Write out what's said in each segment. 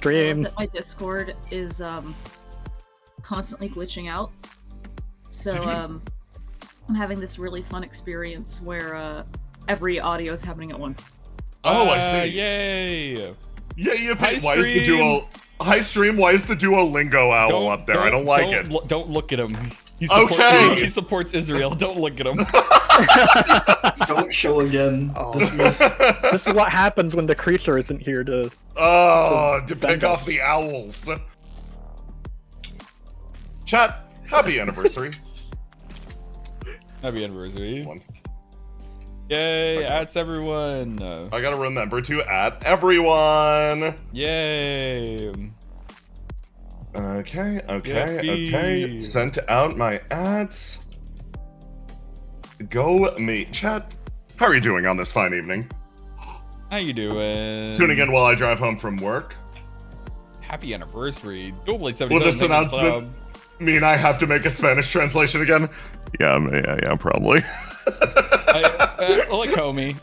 stream. That my Discord is constantly glitching out. So I'm having this really fun experience where every audio is happening at once. Oh, I see. Yay! Yeah, Hi, why is the duo... Hi, stream, why is the Duolingo owl up there? I don't like it. Don't look at him. He supports Israel. Don't look at him. Don't show again. Oh, this is what happens when the creature isn't here to... to pick off the owls. Chat, happy anniversary. Happy anniversary. One. Yay, Okay. that's everyone. I gotta remember to @ everyone. Yay. Okay. Sent out my ads. Go me. Chat, how are you doing on this fine evening? How you doing? Tuning in while I drive home from work. Happy anniversry. Dualblade 77. Will this announcement mean I have to make a Spanish translation again? Yeah, probably. Look, homie.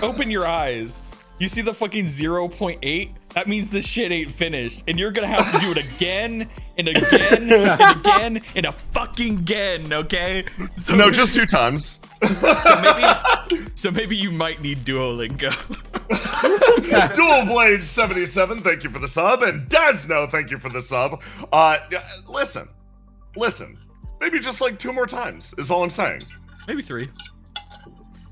Open your eyes. You see the fucking 0.8? That means this shit ain't finished. And you're gonna have to do it again, and again, and again, and a fucking again, okay? So, No, just 2 times. so maybe you might need Duolingo. Dualblade 77, thank you for the sub, and Desno, thank you for the sub. Listen. Maybe just like 2 more times is all I'm saying. Maybe 3.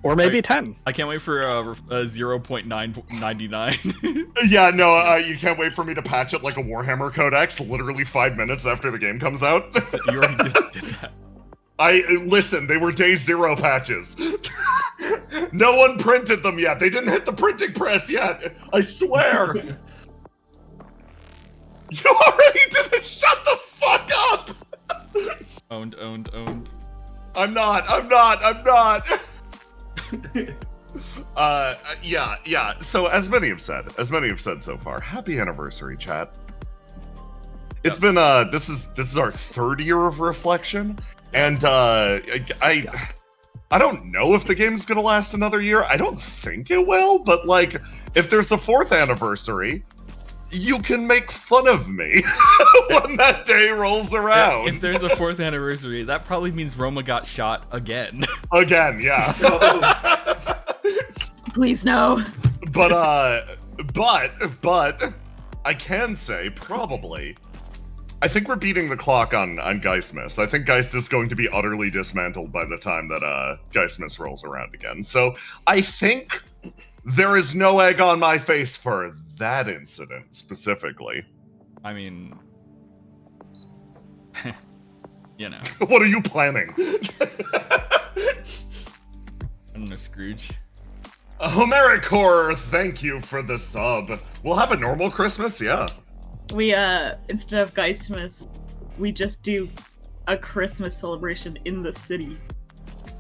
Or maybe 10. I can't wait for 0.999. Yeah, no, you can't wait for me to patch it like a Warhammer Codex literally 5 minutes after the game comes out. You already did that. Listen, they were day 0 patches. No one printed them yet. They didn't hit the printing press yet. I swear. You already did it. Shut the fuck up. Owned. I'm not. Yeah. So as many have said so far, happy anniversary, chat. It's been this is our 3rd year of reflection, and I don't know if the game's gonna last another year. I don't think it will, but like if there's a 4th anniversary, you can make fun of me when that day rolls around. If there's a 4th anniversary, that probably means Roma got shot again. Again, yeah. Please no. But I can say probably. I think we're beating the clock on Geistmas. I think Geist is going to be utterly dismantled by the time that Geistmas rolls around again. So I think there is no egg on my face for that incident specifically. I mean, you know. What are you planning? I don't know, Scrooge. Homeric Horror, thank you for the sub. We'll have a normal Christmas, yeah. We instead of Geistmas, we just do a Christmas celebration in the city.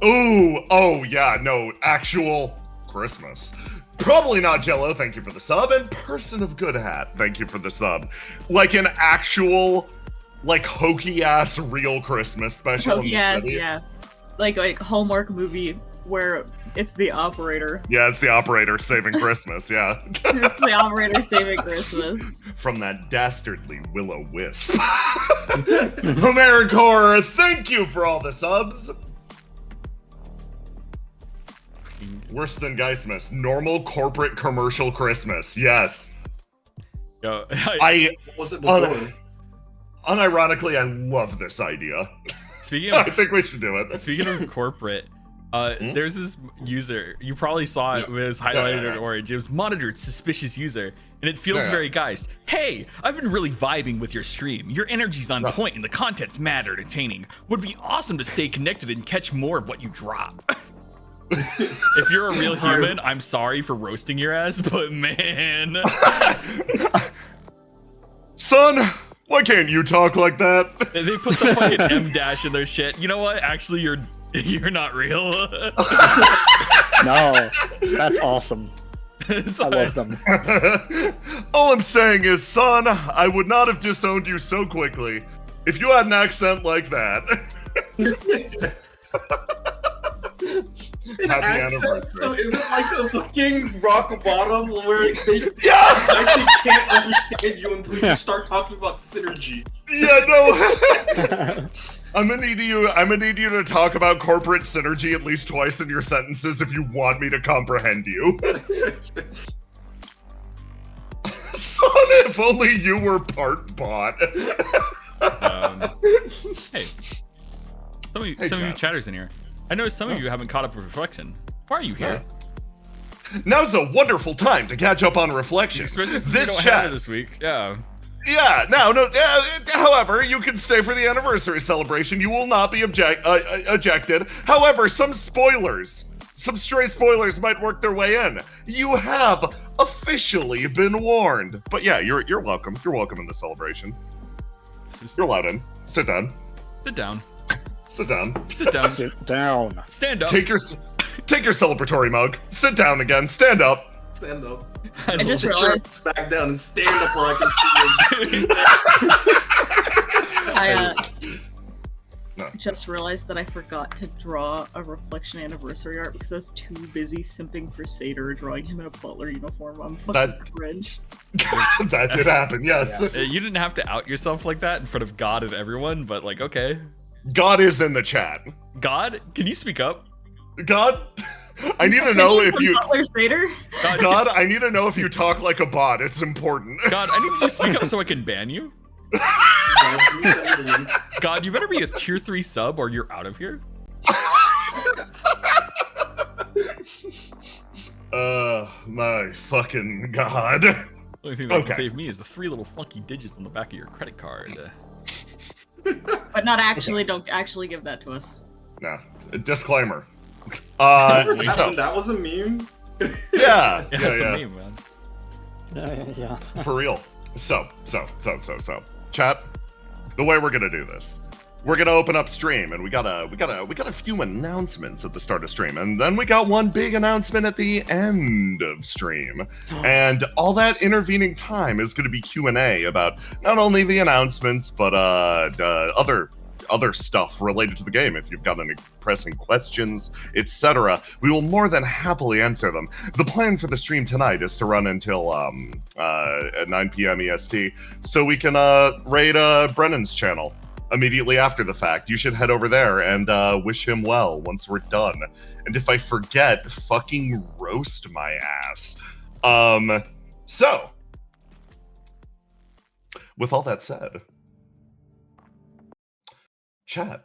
Ooh, oh yeah, no, actual Christmas. Probably not Jello, thank you for the sub, and Person of Good Hat, thank you for the sub. Like an actual, like hokey-ass real Christmas special in the city. Yeah. Like Hallmark movie where it's the operator. Yeah, it's the operator saving Christmas, yeah. It's the operator saving Christmas. From that dastardly Will-O-Wisp. Homeric Horror, thank you for all the subs. Worse than Geistmas. Normal corporate commercial Christmas. Yes. Yo, I What was it before? unironically, I love this idea. Speaking I of think we should do it. speaking of corporate, there's this user. You probably saw it. It was highlighted in orange. It was monitored suspicious user, and it feels very Geist. Hey, I've been really vibing with your stream. Your energy's on point, and the content's mad entertaining. Would be awesome to stay connected and catch more of what you drop. If you're a real human, I'm sorry for roasting your ass, but man. Son, why can't you talk like that? They put the fucking M dash in their shit. You know what? Actually, you're not real. No, that's awesome. I love them. All I'm saying is, son, I would not have disowned you so quickly if you had an accent like that. An Happy accent? anniversary. So is it like a fucking rock bottom where they Yeah! actually can't behind you until you start talking about synergy. Yeah, no. I'm gonna need you to talk about corporate synergy at least twice in your sentences if you want me to comprehend you. Son, if only you were part bot. Hey, some of you chatters in here. I know some of you haven't caught up with Reflection. Why are you here? Now's a wonderful time to catch up on Reflection. Especially since we This don't chat have it this week. Yeah. Yeah, no. However, you can stay for the anniversary celebration. You will not be ejected. However, some stray spoilers might work their way in. You have officially been warned. But yeah, you're welcome. You're welcome in the celebration. You're allowed in. Sit down. Sit down. Sit down. Sit down. Sit down. Stand up. Take your celebratory mug. Sit down again. Stand up. Stand up. I just Sit your realized ass back down and stand up where I can see you. No. just realized that I forgot to draw a Reflection anniversary art because I was too busy simping for Seder drawing him in a butler uniform. I'm fucking cringe. That did happen, yes. You didn't have to out yourself like that in front of God and everyone, but like, okay. God is in the chat. God, can you speak up? God, I need to know if you... Butler Seder? God, I need to know if you talk like a bot. It's important. God, I need you to speak up so I can ban you. God, you better be a tier 3 sub or you're out of here. My fucking God. The only thing that Okay. can save me is the 3 little funky digits on the back of your credit card. But not actually, don't actually give that to us. No, disclaimer. That was a meme? Yeah, That's yeah. a meme, man. Yeah. For real. So. Chat, the way we're gonna do this, we're gonna open up stream, and we got a few announcements at the start of stream, and then we got one big announcement at the end of stream, and all that intervening time is gonna be Q&A about not only the announcements but other stuff related to the game. If you've got any pressing questions, etc., we will more than happily answer them. The plan for the stream tonight is to run until at 9 p.m. EST, so we can raid Brennan's channel immediately after the fact. You should head over there and wish him well once we're done. And if I forget, fucking roast my ass. So, with all that said, chat.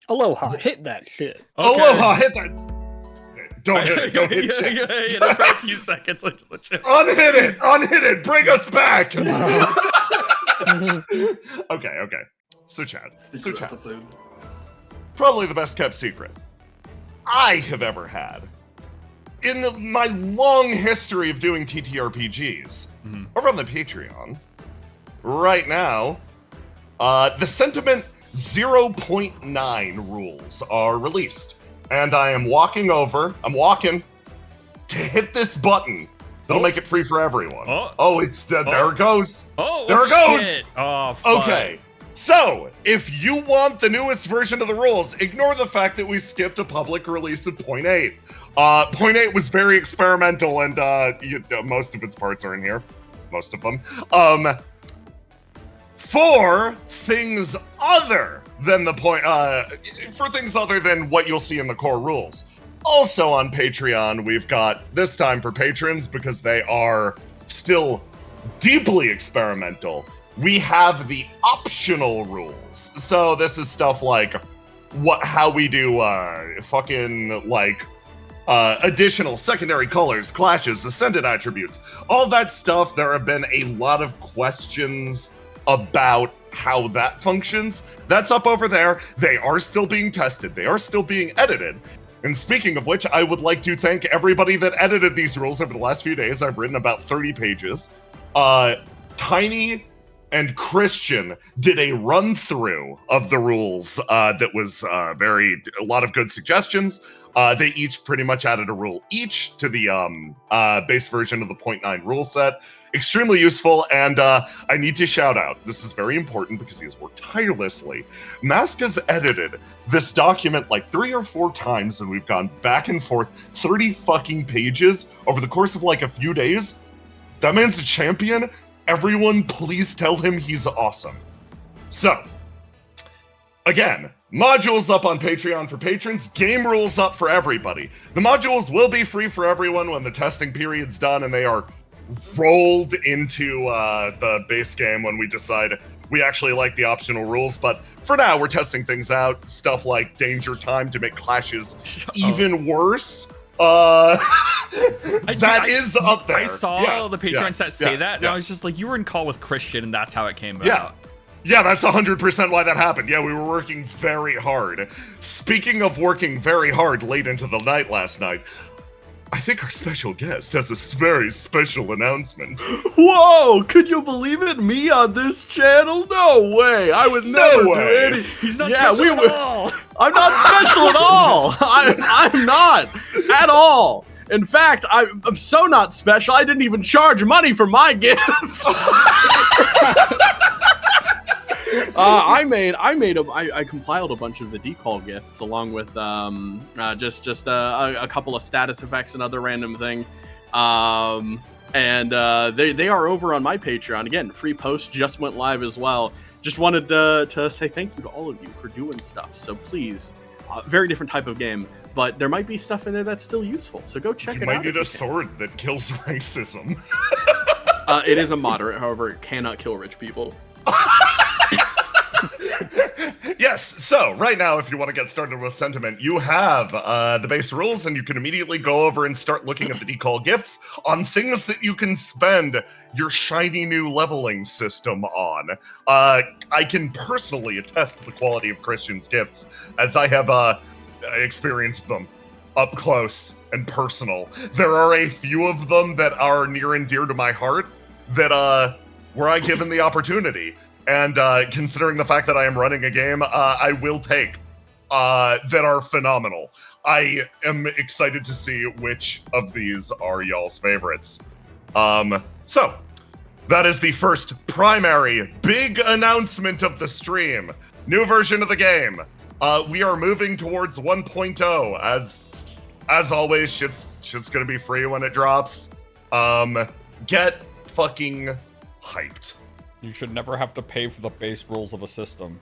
Aloha, hit that shit. Okay. Aloha, hit that. Don't hit it. Don't hit shit. Yeah, hit it for a few seconds. Like, just let you... Unhit it. Bring us back. Okay. So chat. Episode. Probably the best kept secret I have ever had in my long history of doing TTRPGs over on the Patreon. Right now, the Sentiment 0.9 rules are released, and I am walking to hit this button that'll make it free for everyone. There it goes. There it goes. Shit. Oh, fuck. Okay. So, if you want the newest version of the rules, ignore the fact that we skipped a public release of 0.8. 0.8 was very experimental, and most of its parts are in here. Most of them. For things other than for things other than what you'll see in the core rules. Also on Patreon, we've got, this time for patrons, because they are still deeply experimental, we have the optional rules. So this is stuff like how we do additional secondary colors, clashes, ascended attributes, all that stuff. There have been a lot of questions about how that functions. That's up over there. They are still being tested. They are still being edited. And speaking of which, I would like to thank everybody that edited these rules over the last few days. I've written about 30 pages. Tiny and Christian did a run-through of the rules that was a lot of good suggestions. They each pretty much added a rule each to the base version of the 0.9 rule set. Extremely useful, and I need to shout out, this is very important because he has worked tirelessly. Mask has edited this document like 3 or 4 times, and we've gone back and forth 30 fucking pages over the course of like a few days. That man's a champion. Everyone, please tell him he's awesome. So, again, modules up on Patreon for patrons, game rules up for everybody. The modules will be free for everyone when the testing period's done and they are rolled into the base game when we decide we actually like the optional rules. But for now, we're testing things out. Stuff like Danger Time to make clashes even worse. That is up there. I saw the Patreon set say that, and I was just like, you were in call with Christian, and that's how it came about. Yeah, that's 100% why that happened. Yeah, we were working very hard. Speaking of working very hard late into the night last night, I think our special guest has a very special announcement. Whoa! Could you believe it? Me on this channel? No way! I would never do any. He's not special at all. I'm not special at all. I'm not at all. In fact, I'm so not special. I didn't even charge money for my gift. I compiled a bunch of the decall gifts along with just a couple of status effects and other random thing, and they are over on my Patreon. Again, free post just went live as well. Just wanted to say thank you to all of you for doing stuff. So please, very different type of game, but there might be stuff in there that's still useful. So go check it out. You might need a sword that kills racism. It is a moderate, however, it cannot kill rich people. Yes, so right now, if you want to get started with Sentiment, you have the base rules, and you can immediately go over and start looking at the decall gifts on things that you can spend your shiny new leveling system on. I can personally attest to the quality of Christian's gifts, as I have experienced them up close and personal. There are a few of them that are near and dear to my heart that were I given the opportunity. And considering the fact that I am running a game, I will take that are phenomenal. I am excited to see which of these are y'all's favorites. So, that is the first primary big announcement of the stream. New version of the game. We are moving towards 1.0. As always, shit's gonna be free when it drops. Get fucking hyped. You should never have to pay for the base rules of a system.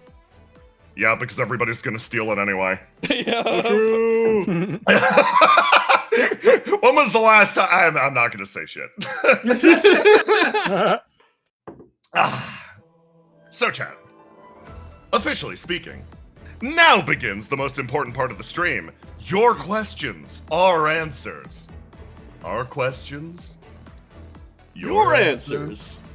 Yeah, because everybody's gonna steal it anyway. True. When was the last time? I'm not gonna say shit. So, chat. Officially speaking, now begins the most important part of the stream. Your questions, our answers. Our questions, your answers.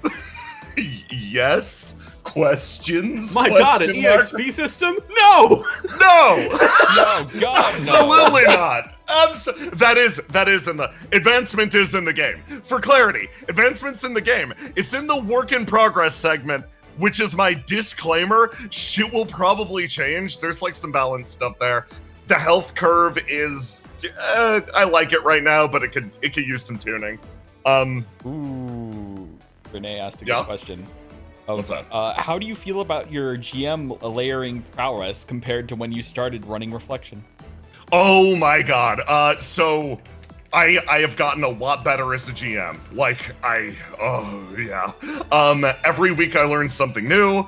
Yes. Questions. My God, an EXP system? No. No. No, God, absolutely not. That is in the advancement is in the game. For clarity, advancement's in the game. It's in the work in progress segment, which is my disclaimer. Shit will probably change. There's like some balanced stuff there. The health curve is I like it right now, but it could use some tuning. Ooh. Renee asked a good question. What's that? How do you feel about your GM layering prowess compared to when you started running Reflection? Oh my God. So I have gotten a lot better as a GM. Like every week I learn something new.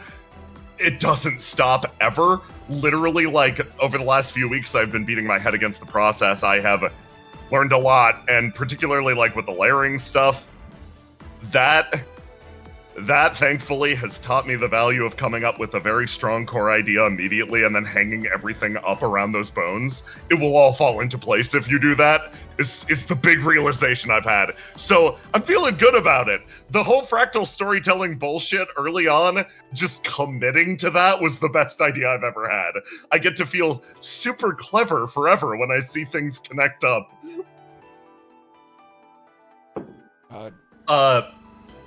It doesn't stop ever. Literally, like over the last few weeks, I've been beating my head against the process. I have learned a lot, and particularly like with the layering stuff, that thankfully has taught me the value of coming up with a very strong core idea immediately and then hanging everything up around those bones. It will all fall into place if you do that. It's the big realization I've had. So I'm feeling good about it. The whole fractal storytelling bullshit early on, just committing to that was the best idea I've ever had. I get to feel super clever forever when I see things connect up.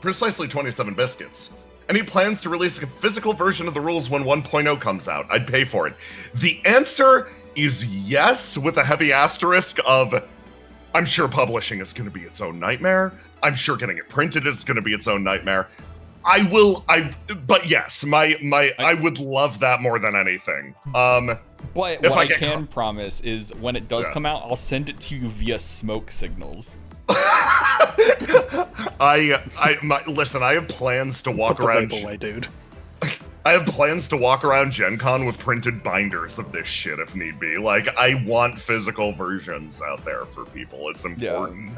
Precisely 27 biscuits. Any plans to release a physical version of the rules when 1.0 comes out? I'd pay for it. The answer is yes, with a heavy asterisk of, I'm sure publishing is going to be its own nightmare. I'm sure getting it printed is going to be its own nightmare. But yes, I would love that more than anything. But what I can promise is when it does come out, I'll send it to you via smoke signals. Listen, I have plans to walk Put the around. vape away, dude. I have plans to walk around Gen Con with printed binders of this shit if need be. Like, I want physical versions out there for people. It's important.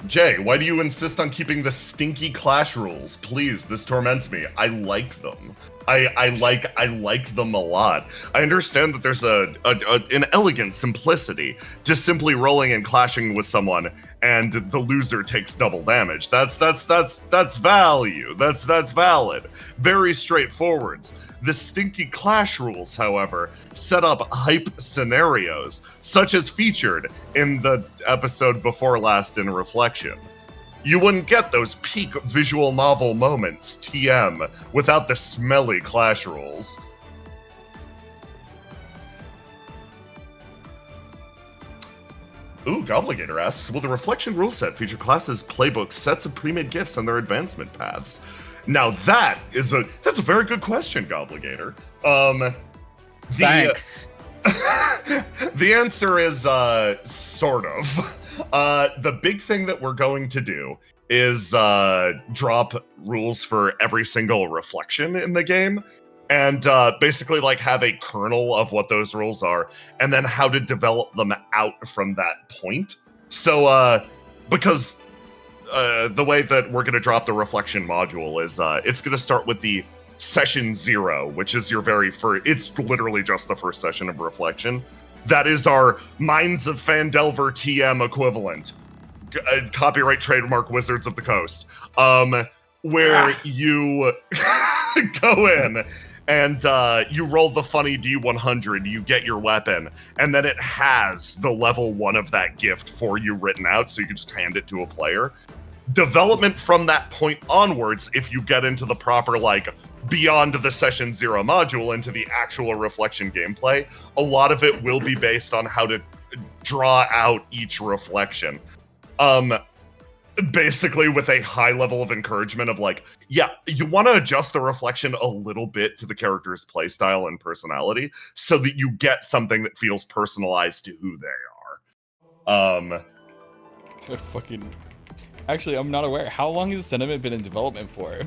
Jay, why do you insist on keeping the stinky clash rules? Please, this torments me. I like them. I like them a lot. I understand that there's an elegant simplicity to simply rolling and clashing with someone, and the loser takes double damage. That's value. That's valid. Very straightforward. The stinky clash rules, however, set up hype scenarios, such as featured in the episode before last in Reflection. You wouldn't get those peak visual novel moments, TM, without the smelly clash rules. Ooh, Gobligator asks, will the Reflection rule set feature classes, playbooks, sets of pre-made gifts, and their advancement paths? Now that's a very good question, Gobligator. Thanks. The answer is sort of. The big thing that we're going to do is drop rules for every single reflection in the game, and basically like have a kernel of what those rules are, and then how to develop them out from that point. So because the way that we're going to drop the reflection module is it's going to start with the session 0, which is your very first. It's literally just the first session of reflection. That is our Minds of Phandelver TM equivalent. Copyright trademark Wizards of the Coast. Where you go in and you roll the funny D100, you get your weapon, and then it has the level 1 of that gift for you written out, so you can just hand it to a player. Development from that point onwards, if you get into the proper, like, beyond the session 0 module into the actual reflection gameplay, a lot of it will be based on how to draw out each reflection. Basically with a high level of encouragement of like, yeah, you want to adjust the reflection a little bit to the character's playstyle and personality so that you get something that feels personalized to who they are. Fucking... Actually, I'm not aware. How long has Sentiment been in development for?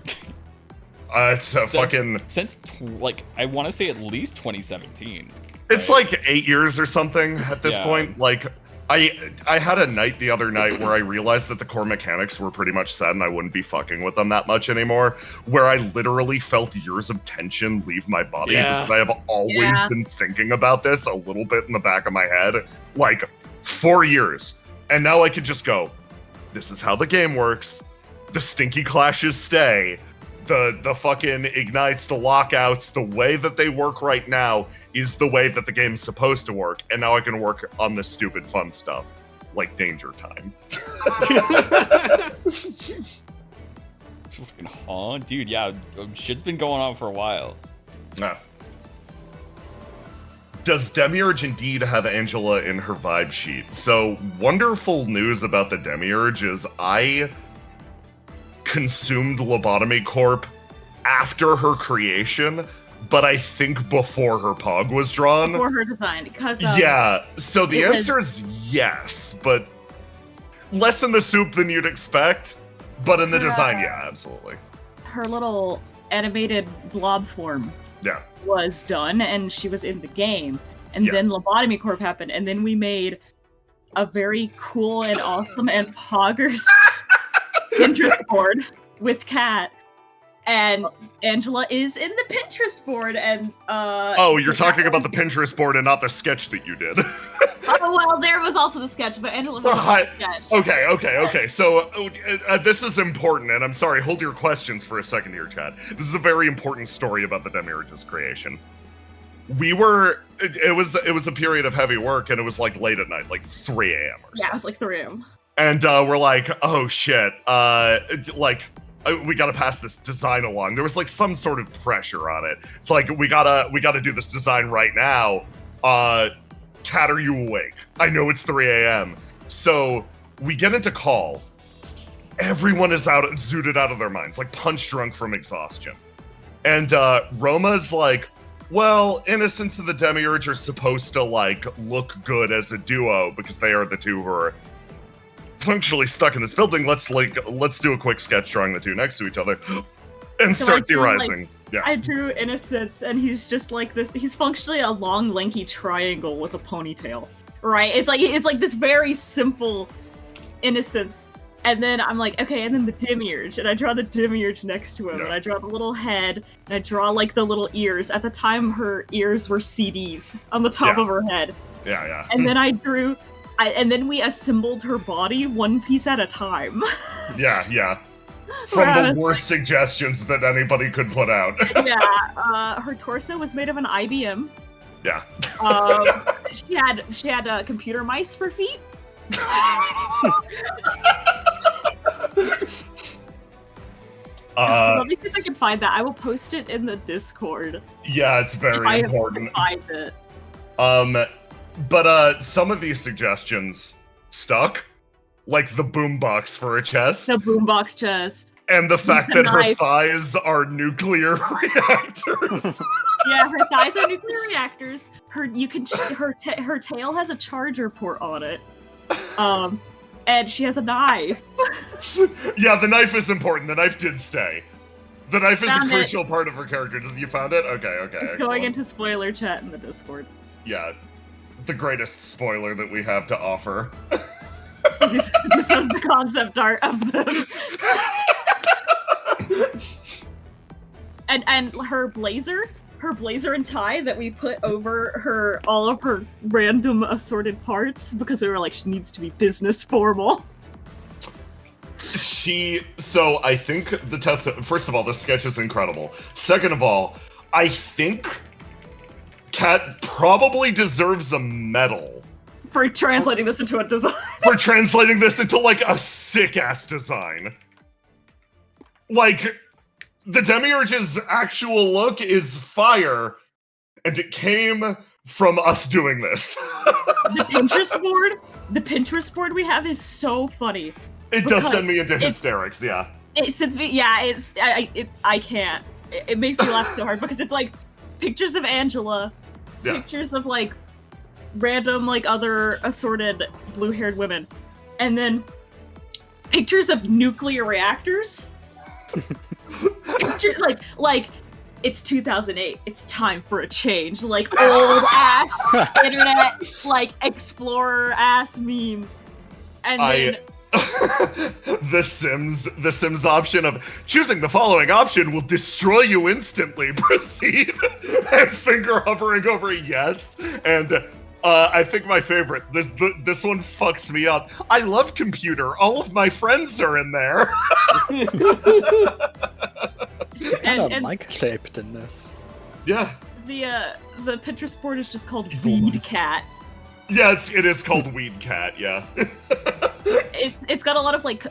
It's a since like I want to say at least 2017. It's right? like 8 years or something at this point. Like I had a night the other night where I realized that the core mechanics were pretty much set and I wouldn't be fucking with them that much anymore, where I literally felt years of tension leave my body because I have always been thinking about this a little bit in the back of my head, like 4 years. And now I could just go, this is how the game works. The stinky clashes stay. The fucking ignites, the lockouts, the way that they work right now is the way that the game's supposed to work, and now I can work on the stupid fun stuff, like Danger Time. Huh? Dude, yeah, shit's been going on for a while. Yeah. Does Demiurge indeed have Angela in her vibe sheet? So, wonderful news about the Demiurge is I consumed Lobotomy Corp after her creation, but I think before her Pog was drawn. Before her design, because yeah, so the answer is yes, but less in the soup than you'd expect, but in the design, yeah, absolutely. Her little animated blob form was done, and she was in the game, and then Lobotomy Corp happened, and then we made a very cool and awesome and poggers Pinterest board with Kat, and Angela is in the Pinterest board, and oh, you're talking about the Pinterest board and not the sketch that you did. Oh, well, there was also the sketch, but Angela was on the sketch. Okay. So this is important, and I'm sorry, hold your questions for a second here, Chad. This is a very important story about the Demiurge's creation. It was a period of heavy work, and it was like late at night, like 3 a.m. or so. Yeah, it was like 3 a.m. And we're like, oh shit, we gotta pass this design along. There was like some sort of pressure on it. It's like, we gotta do this design right now. Kat, are you awake? I know it's 3 a.m. So we get into call. Everyone is zooted out of their minds, like punch drunk from exhaustion. And Roma's like, Well, Innocence and the Demiurge are supposed to, like, look good as a duo because they are the two who are functionally stuck in this building. Let's do a quick sketch drawing the two next to each other and start theorizing. Yeah. I drew Innocence, and he's just like this. He's functionally a long, lanky triangle with a ponytail, right? It's like this very simple Innocence. And then I'm like, okay, and then the Demiurge, and I draw the Demiurge next to him, and I draw the little head, and I draw, like, the little ears. At the time, her ears were CDs on the top of her head. Yeah. And then and then we assembled her body one piece at a time. Yeah. From the worst suggestions that anybody could put out. Yeah, her torso was made of an IBM. Yeah. She had computer mice for feet. Let me see if I can find that. I will post it in the Discord. Yeah, it's very important. I find it. But some of these suggestions stuck, like the boombox for a chest. The boombox chest. And the fact that her thighs are nuclear reactors. Yeah, her thighs are nuclear reactors. Her tail has a charger port on it. And she has a knife. Yeah, the knife is important. The knife did stay. The knife is a crucial part of her character. You found it? Okay, it's excellent. going into spoiler chat in the Discord. Yeah, the greatest spoiler that we have to offer. This was the concept art of them. And her blazer and tie that we put over all of her random assorted parts because we were like, she needs to be business formal. So I think first of all, the sketch is incredible. Second of all, I think Kat probably deserves a medal. For translating this into a design. For translating this into, like, a sick-ass design. Like, the Demiurge's actual look is fire, and it came from us doing this. The Pinterest board we have is so funny. It does send me into hysterics, yeah. I can't. It makes me laugh so hard because it's like pictures of Angela, pictures of, like, random, like, other assorted blue-haired women, and then pictures of nuclear reactors. Pictures, like it's 2008, it's time for a change, like old ass internet, like explorer ass memes. And then the Sims option of choosing the following option will destroy you instantly. Proceed. And finger hovering over yes. And I think my favorite, this one fucks me up. I love computer. All of my friends are in there. It's kind of mic-shaped in this. Yeah. The Pinterest board is just called Weed Cat. Yeah, it is called Weed Cat, yeah. It's got a lot of, like,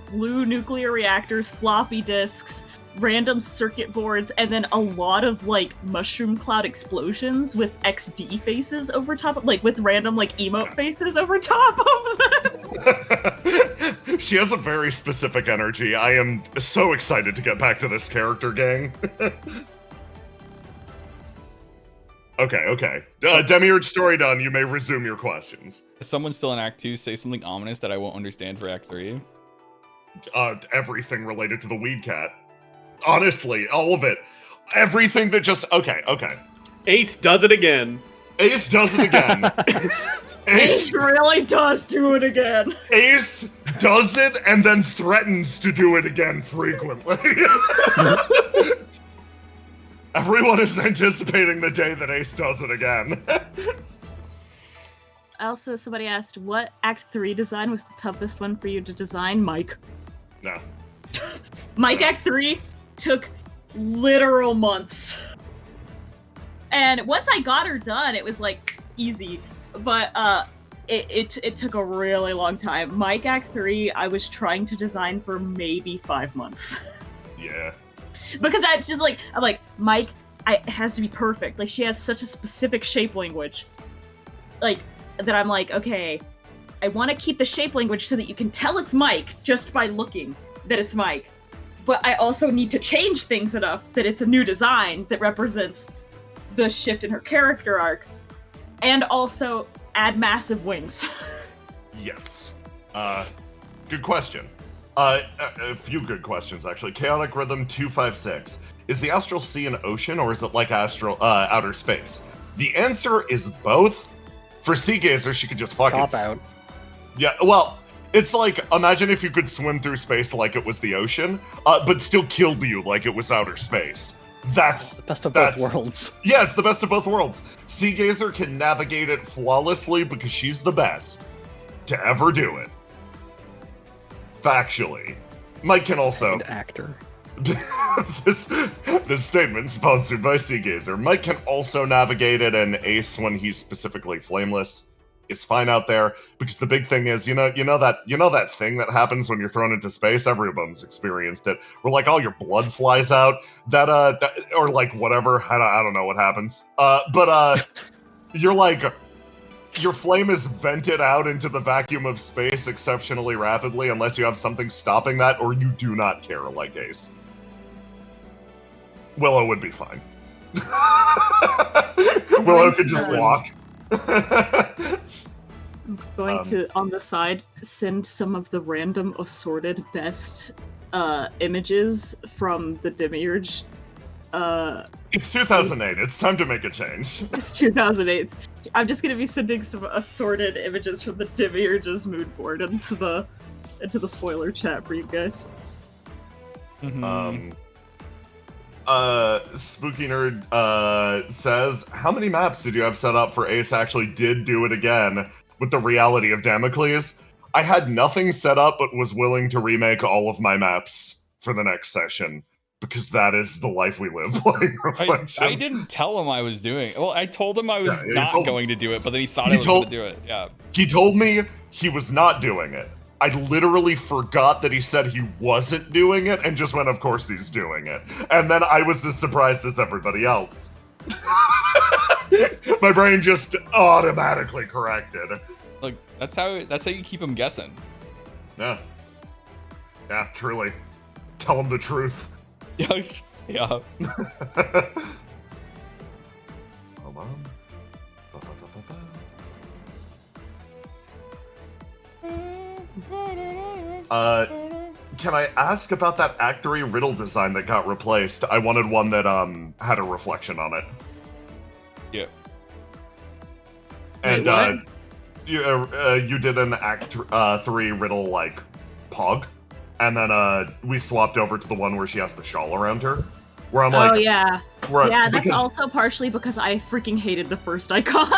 blue nuclear reactors, floppy disks, random circuit boards, and then a lot of, like, mushroom cloud explosions with XD faces over top of, like, with random, like, emote faces over top of them. She has a very specific energy. I am so excited to get back to this character, gang. Okay. Demiurge story done. You may resume your questions. Is someone still in Act 2 say something ominous that I won't understand for Act 3? Everything related to the Weed Cat. Honestly, all of it. Everything that just... Okay. Ace does it again. Ace really does do it again. Ace does it and then threatens to do it again frequently. Everyone is anticipating the day that Ace does it again. Also, somebody asked, what Act 3 design was the toughest one for you to design? Mike. No. Mike, Act 3 took literal months. And once I got her done, it was, like, easy. But it took a really long time. Mike, Act 3, I was trying to design for maybe 5 months. Yeah. Because I'm like, Mike, it has to be perfect. Like, she has such a specific shape language. Like, that I'm like, okay, I want to keep the shape language so that you can tell it's Mike just by looking that it's Mike. But I also need to change things enough that it's a new design that represents the shift in her character arc, and also add massive wings. Yes. Good question. A few good questions, actually. Chaotic Rhythm 256. Is the Astral Sea an ocean, or is it like outer space? The answer is both. For Sea Gazer, she could just fucking... Cop out. Yeah, well, it's like, imagine if you could swim through space like it was the ocean, but still killed you like it was outer space. That's... The best of both worlds. Yeah, it's the best of both worlds. Sea Gazer can navigate it flawlessly because she's the best to ever do it. Factually. Mike can also... Good actor. this statement sponsored by Sea Gazer. Mike can also navigate it, and Ace, when he's specifically flameless, is fine out there. Because the big thing is, you know that thing that happens when you're thrown into space. Everyone's experienced it. Where like all your blood flies out. That or like whatever. I don't know what happens. But you're like. Your flame is vented out into the vacuum of space exceptionally rapidly unless you have something stopping that, or you do not care like Ace. Willow would be fine. Willow could just walk. I'm going to, on the side, send some of the random assorted best images from the Demiurge. It's 2008. It's time to make a change. It's 2008. I'm just gonna be sending some assorted images from the Demiurge's mood board into the spoiler chat for you guys. Mm-hmm. Spooky Nerd says, how many maps did you have set up for Ace actually did do it again with the reality of Damocles? I had nothing set up but was willing to remake all of my maps for the next session. Because that is the life we live playing Reflection. I didn't tell him I was doing it. Well, I told him I was not going to do it, but then he thought I was going to do it. Yeah. He told me he was not doing it. I literally forgot that he said he wasn't doing it and just went, of course he's doing it. And then I was as surprised as everybody else. My brain just automatically corrected. Look, that's how you keep him guessing. Yeah. Yeah, truly. Tell him the truth. Yeah. Hold on. Can I ask about that Actory riddle design that got replaced? I wanted one that had a reflection on it. Yeah. And you did an Act 3 riddle like Pog. And then we swapped over to the one where she has the shawl around her. Where I'm like, oh yeah, yeah. That's also partially because I freaking hated the first icon.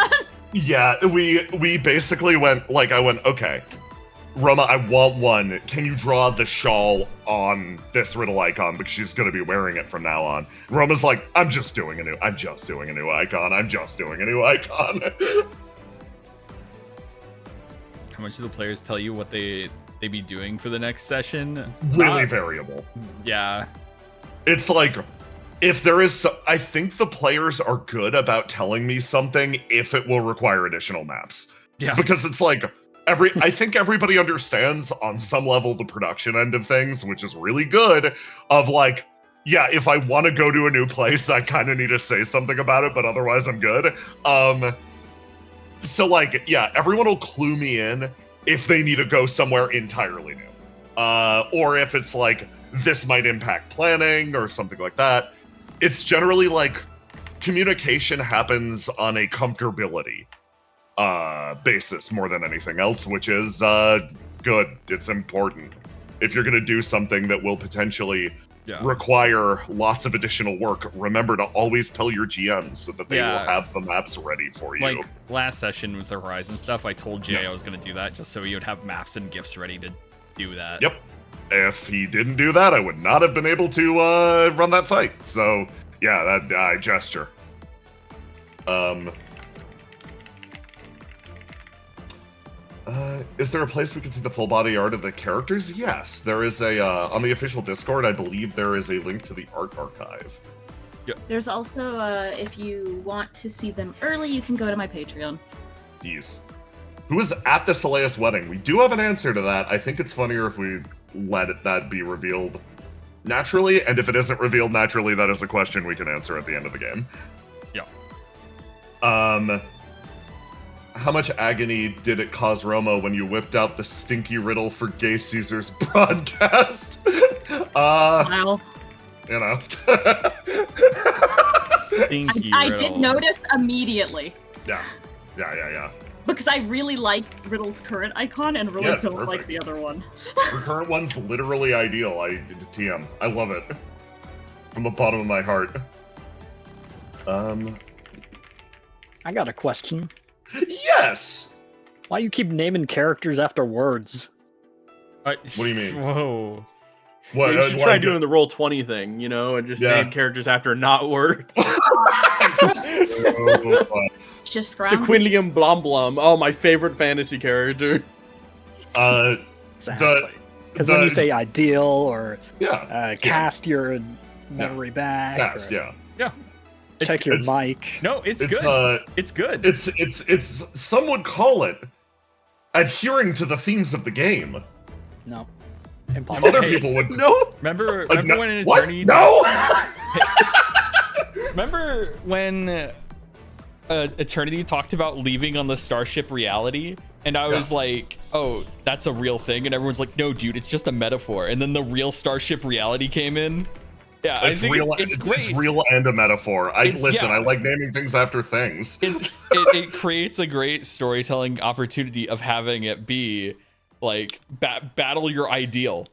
Yeah, we basically went like, I went, okay, Roma, I want one. Can you draw the shawl on this riddle icon because she's gonna be wearing it from now on? Roma's like, I'm just doing a new icon. How much do the players tell you what they be doing for the next session? Really variable. Yeah. It's like, if there is, I think the players are good about telling me something if it will require additional maps. Yeah. Because it's like, I think everybody understands on some level the production end of things, which is really good, of like, yeah, if I want to go to a new place, I kind of need to say something about it, but otherwise I'm good. So like, yeah, everyone will clue me in if they need to go somewhere entirely new. Or if it's like, this might impact planning or something like that. It's generally like, communication happens on a comfortability basis more than anything else, which is good. It's important. If you're going to do something that will potentially require lots of additional work, remember to always tell your GMs so that they will have the maps ready for you. Like last session with the Horizon stuff, I told Jay I was going to do that just so he would have maps and gifts ready to do that. Yep. If he didn't do that, I would not have been able to run that fight. So yeah, that I gesture. Is there a place we can see the full body art of the characters? Yes, there is a, on the official Discord, I believe there is a link to the art archive. Yep. There's also, if you want to see them early, you can go to my Patreon. Yes. Who was at the Soleus wedding? We do have an answer to that. I think it's funnier if we let that be revealed naturally, and if it isn't revealed naturally, that is a question we can answer at the end of the game. Yeah. How much agony did it cause Roma when you whipped out the stinky riddle for Gay Caesar's broadcast? Wow. You know. Stinky I riddle. did notice immediately. Yeah. Because I really like Riddle's current icon and really it's don't perfect. like the other one. The current one's literally ideal. TM. I love it. From the bottom of my heart. I got a question. Yes! Why you keep naming characters after words? What do you mean? Whoa. What, You should try doing the Roll20 thing, you know, and just name characters after not word. Just scrounge. Sequilium Blom. Oh, my favorite fantasy character. Exactly. Because when you say ideal or cast your memory back, Cast, or Yeah. check your mic. No, it's good. It's good. It's some would call it adhering to the themes of the game. No. Impossible. Other people would No. Remember no, when an what? attorney? No. Remember when Eternity talked about leaving on the Starship Reality? And I was like, oh, that's a real thing. And everyone's like, no, dude, it's just a metaphor. And then the real Starship Reality came in. Yeah, it's real. It's great. It's real and a metaphor. I like naming things after things. It creates a great storytelling opportunity of having it be like battle your ideal.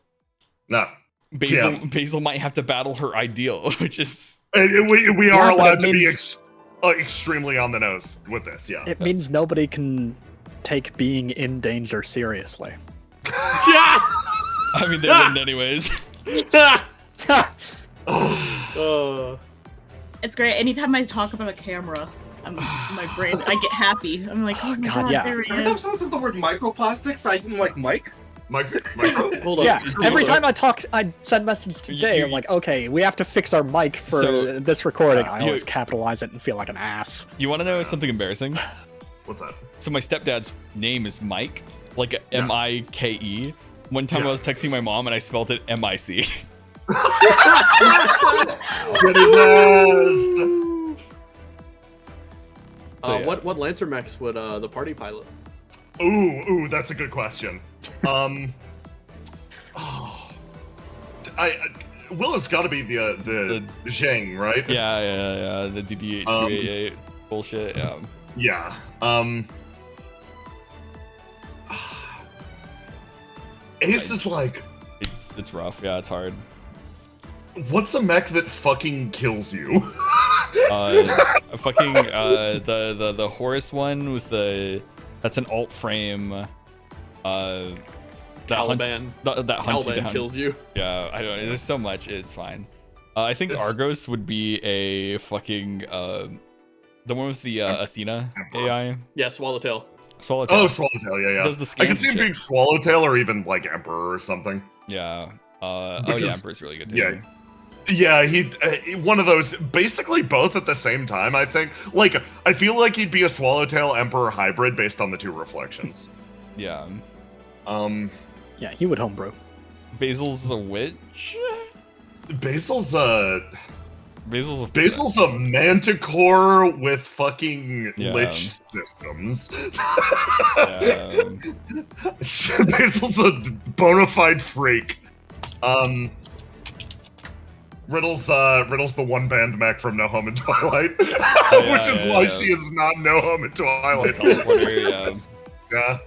No. Basil might have to battle her ideal, which is we are allowed to be extremely on the nose with this. Yeah. It means nobody can take being in danger seriously. I mean, they wouldn't anyways. It's great. Anytime I talk about a camera, my brain, I get happy. I'm like, oh my god, there he Every time is. someone says the word microplastics, I'm like, Mike? Micro? Hold on. Yeah, every time I send message to Jay, I'm like, okay, we have to fix our mic for this recording. I always capitalize it and feel like an ass. You want to know something embarrassing? What's that? So my stepdad's name is Mike, like M-I-K-E. One time I was texting my mom and I spelled it M-I-C. Get his ass! What Lancer mechs would the party pilot? Ooh, that's a good question. Will has got to be the Zheng, right? Yeah. The DD8288 bullshit. Yeah. Ace is like. It's rough. Yeah, it's hard. What's a mech that fucking kills you? The Horus one with that's an alt frame. That Caliban. That hunts you Caliban down. kills you. Yeah, I don't know. There's so much. It's fine. I think Argos would be a fucking the one with the Athena AI. Yeah, Swallowtail. Swallowtail. Oh, Swallowtail. Yeah. Does the I can scans see him shit. being Swallowtail or even like Emperor or something. Yeah. Yeah, Emperor's really good too. Yeah. Yeah, he one of those, basically both at the same time, I think. Like, I feel like he'd be a Swallowtail Emperor hybrid based on the two reflections. Yeah. Yeah, he would homebrew. Basil's a witch? Basil's a manticore with fucking lich systems. Basil's a bona fide freak. Riddle's the one band mech from No Home in Twilight, which is why she is not No Home in Twilight. Teleporter, yeah.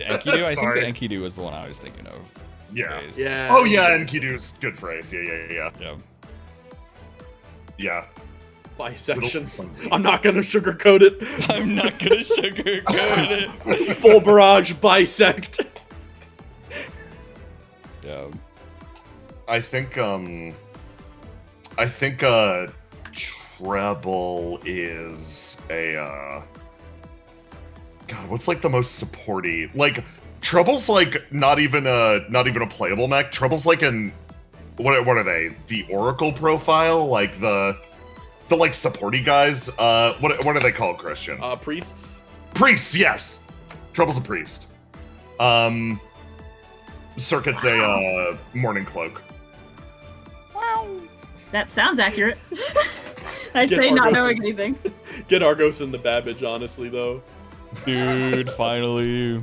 Enkidu, I think the Enkidu was the one I was thinking of. Yeah. Phrase. Yeah. Oh yeah, Enkidu's good phrase. Yeah. Yeah. Bisection. I'm not gonna sugarcoat it. I'm not gonna sugarcoat it. Full barrage bisect. Yeah. I think Treble is a God, what's like the most supporty? Like Treble's like not even a playable mech. Treble's like an what are they? The Oracle profile, like the like supporty guys. What are they called, Christian? Priests. Priests, yes. Treble's a priest. Circuit's a morning cloak. That sounds accurate. I'd Get say not Argos knowing in- anything. Get Argos and the Babbage, honestly, though. Dude, finally.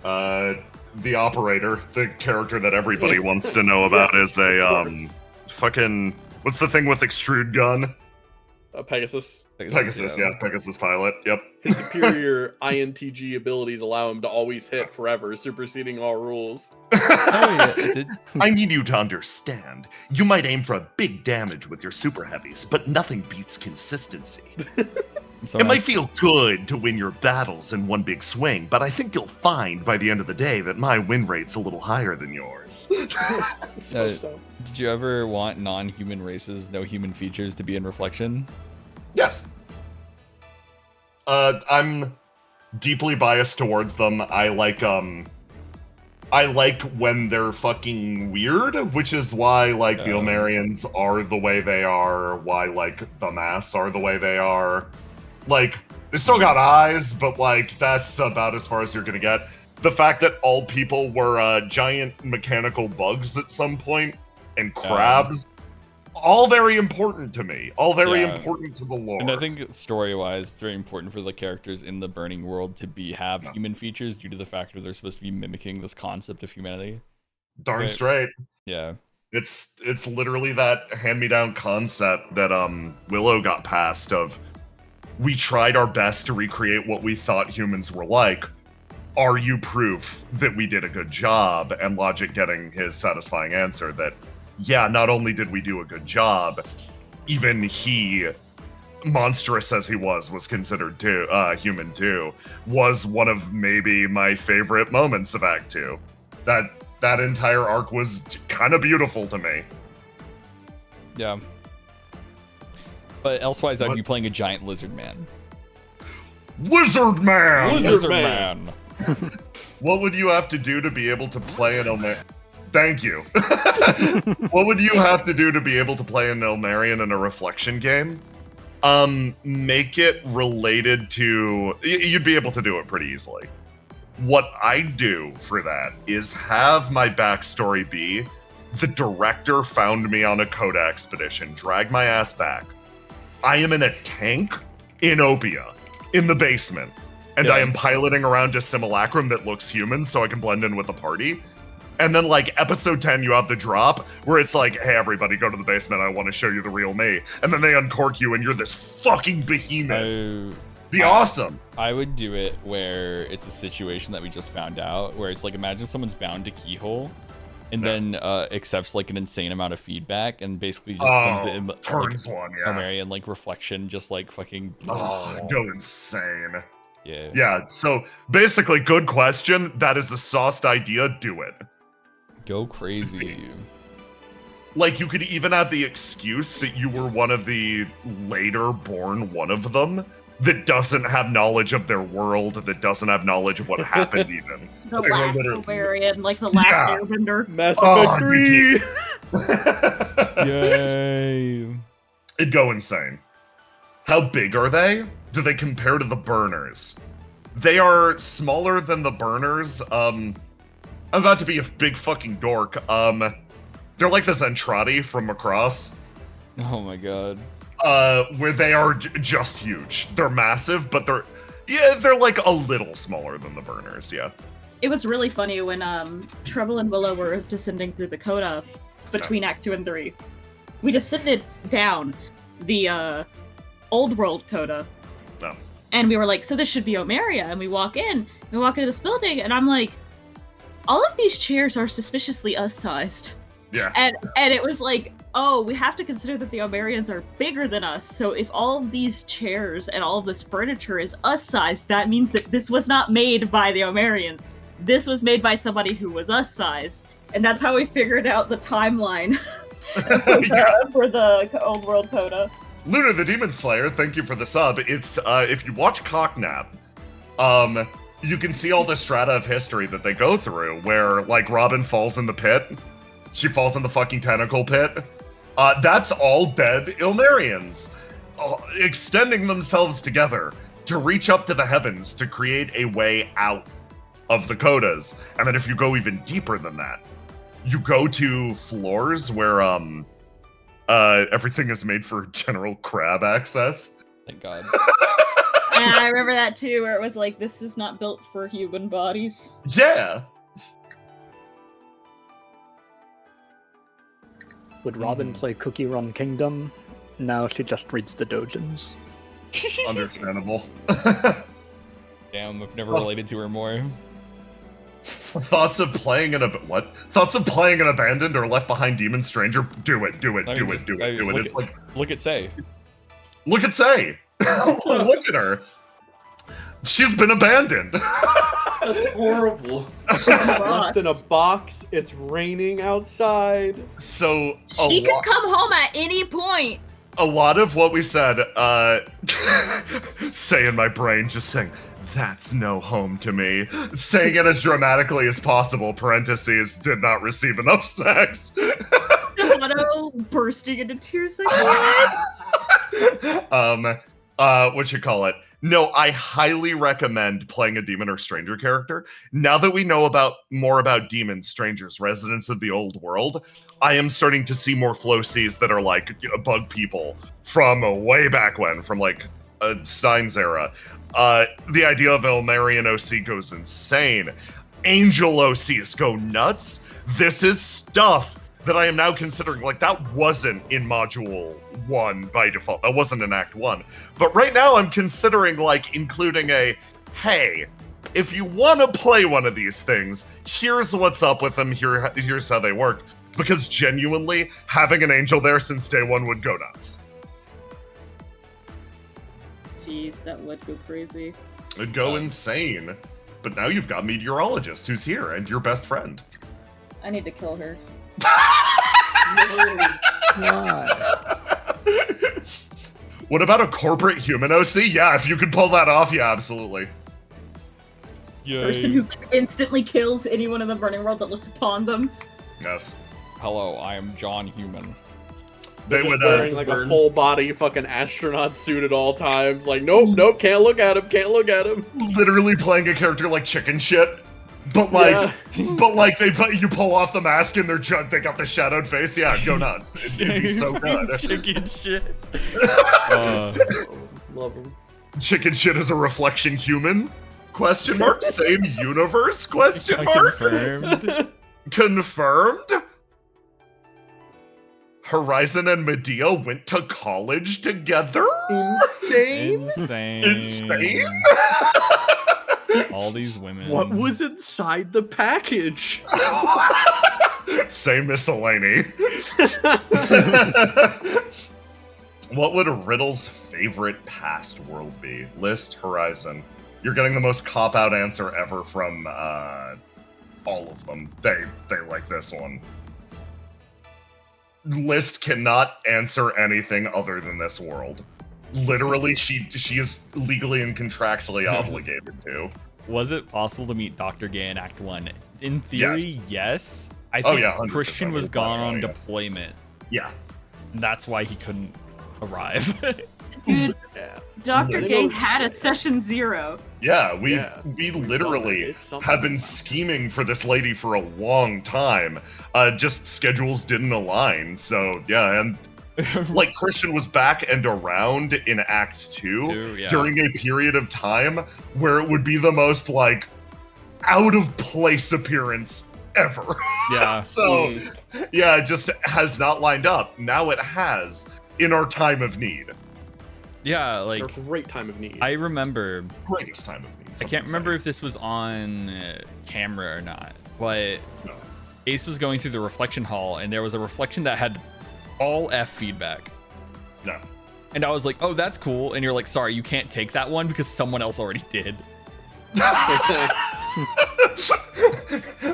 The operator, the character that everybody wants to know about, is a fucking, what's the thing with extrude gun? Pegasus. Pegasus, yeah, Pegasus pilot. Yep. His superior INTG abilities allow him to always hit forever, superseding all rules. I need you to understand. You might aim for a big damage with your super heavies, but nothing beats consistency. It might feel good to win your battles in one big swing, but I think you'll find by the end of the day that my win rate's a little higher than yours. Did you ever want non-human races, no human features to be in Reflection? Yes. I'm deeply biased towards them. I like when they're fucking weird, which is why, like, the Elmarians are the way they are, why, like, the Mass are the way they are. Like, they still got eyes, but, like, that's about as far as you're gonna get. The fact that all people were giant mechanical bugs at some point, and crabs, all very important to me. All very important to the lore. And I think story-wise, it's very important for the characters in the Burning World to have human features due to the fact that they're supposed to be mimicking this concept of humanity. Darn straight. Yeah. It's literally that hand-me-down concept that Willow got past of, we tried our best to recreate what we thought humans were like. Are you proof that we did a good job? And Logic getting his satisfying answer that, yeah, not only did we do a good job, even he, monstrous as he was considered human too, was one of maybe my favorite moments of Act 2. That entire arc was kind of beautiful to me. Yeah. But elsewise, I'd be playing a giant lizard man. Lizard man! Lizard man! What would you have to do to be able to play an Elmarian? Thank you. What would you have to do to be able to play an Elmarian in a Reflection game? Make it related to... You'd be able to do it pretty easily. What I do for that is have my backstory be, the director found me on a Coda expedition, dragged my ass back. I am in a tank in Opia, in the basement, and I am piloting around a simulacrum that looks human so I can blend in with the party. And then, like, episode 10, you have the drop where it's like, hey, everybody, go to the basement. I want to show you the real me. And then they uncork you and you're this fucking behemoth. Awesome. I would do it where it's a situation that we just found out, where it's like, imagine someone's bound to Keyhole and then accepts, like, an insane amount of feedback and basically just turns one, Elmarian, like, Reflection, just, like, fucking... go insane. Yeah. Yeah, so basically, good question. That is a sauced idea. Do it. Go crazy. Like, you could even have the excuse that you were one of the later born one of them that doesn't have knowledge of their world, that doesn't have knowledge of what happened even. The last Elmarian, like the last Airbender. Mass Effect 3! Yay. It'd go insane. How big are they? Do they compare to the Burners? They are smaller than the Burners. I'm about to be a big fucking dork. They're like the Zentradi from Macross. Oh my god. Where they are just huge. They're massive, but they're like a little smaller than the Burners, yeah. It was really funny when Treble and Willow were descending through the Coda between Act 2 and 3. We descended down the old world Coda. Oh. And we were like, so this should be Omeria. And we walk into this building, and I'm like, all of these chairs are suspiciously us-sized. Yeah. And it was like, oh, we have to consider that the Omarians are bigger than us. So if all of these chairs and all of this furniture is us-sized, that means that this was not made by the Omarians. This was made by somebody who was us-sized. And that's how we figured out the timeline for the old world Coda. Luna the Demon Slayer, thank you for the sub. It's, if you watch Cocknap, you can see all the strata of history that they go through, where, like, Robin falls in the pit. She falls in the fucking tentacle pit. That's all dead Ilmarians, extending themselves together to reach up to the heavens to create a way out of the Codas. And then if you go even deeper than that, you go to floors where, everything is made for general crab access. Thank God. And I remember that too, where it was like, this is not built for human bodies. Yeah. Would Robin play Cookie Run Kingdom? No, she just reads the doujins. Understandable. Damn, I've never related to her more. Thoughts of playing an abandoned or left behind demon stranger? Do it. It's like, look at Say. Look at Say. Look at her. She's been abandoned. That's horrible. Left in a box. It's raining outside. So she could come home at any point. A lot of what we said, Say in my brain, just saying, "That's no home to me." Saying it as dramatically as possible. Parentheses, did not receive enough snacks. Otto bursting into tears like what? What you call it? No, I highly recommend playing a demon or stranger character. Now that we know more about demons, strangers, residents of the old world, I am starting to see more flow Cs that are like bug people from way back when, from like Stein's era. The idea of Elmarian OC goes insane. Angel OCs go nuts. This is stuff that I am now considering. Like, that wasn't in Module 1 by default. That wasn't in Act 1. But right now I'm considering, like, including hey, if you want to play one of these things, here's what's up with them, here's how they work. Because genuinely, having an angel there since day one would go nuts. Jeez, that would go crazy. It'd go insane. But now you've got Meteorologist, who's here, and your best friend. I need to kill her. What about a corporate human OC? Yeah, if you could pull that off, yeah, absolutely. Yay. Person who instantly kills anyone in the burning world that looks upon them. Yes. Hello, I am John Human. They would wearing like a full body fucking astronaut suit at all times. Like, nope, can't look at him. Literally playing a character like chicken shit. But like, you pull off the mask and they got the shadowed face. Yeah, go nuts. It'd be so good. Chicken shit. Love him. Chicken shit is a reflection human? Question mark. Same universe? Question mark. Confirmed. Horizon and Medea went to college together. Insane. All these women. What was inside the package? Say miscellany. What would Riddle's favorite past world be? List, Horizon. You're getting the most cop-out answer ever from all of them. They like this one. List cannot answer anything other than this world. Literally, she is legally and contractually obligated to. Was it possible to meet Dr. Gay in Act 1? In theory, yes. I think Christian was gone on deployment. Yeah. That's why he couldn't arrive. Dude, Dr. Gay had a session 0. Yeah, we literally have been scheming for this lady for a long time. Just schedules didn't align. So yeah, and like Christian was back and around in Act 2 during a period of time where it would be the most like out of place appearance ever. Yeah. So yeah, it just has not lined up. Now it has in our time of need. Yeah, like a great time of need. I remember greatest time of need. I can't remember if this was on camera or not, but Ace was going through the reflection hall and there was a reflection that had all F feedback. No. And I was like, oh, that's cool. And you're like, sorry, you can't take that one because someone else already did.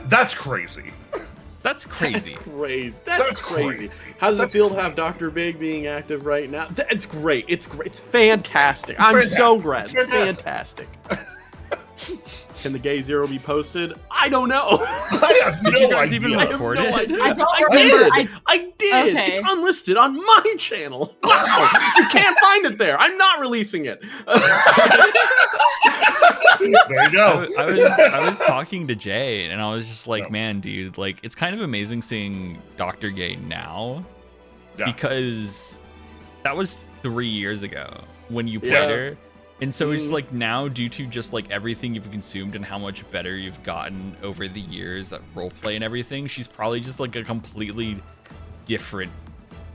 That's crazy. That's crazy. That's crazy. How does it feel to have Dr. Big being active right now? It's great. It's great. It's fantastic. I'm so glad. It's fantastic. Can the Gay Zero be posted? I don't know. I have Did you guys even record it? I don't remember. I did. Okay. It's unlisted on my channel. Wow. You can't find it there. I'm not releasing it. There you go. I was talking to Jay and I was just like, man, dude, like it's kind of amazing seeing Dr. Gay now because that was 3 years ago. when you played her. And so it's like now, due to just like everything you've consumed and how much better you've gotten over the years at roleplay and everything, she's probably just like a completely different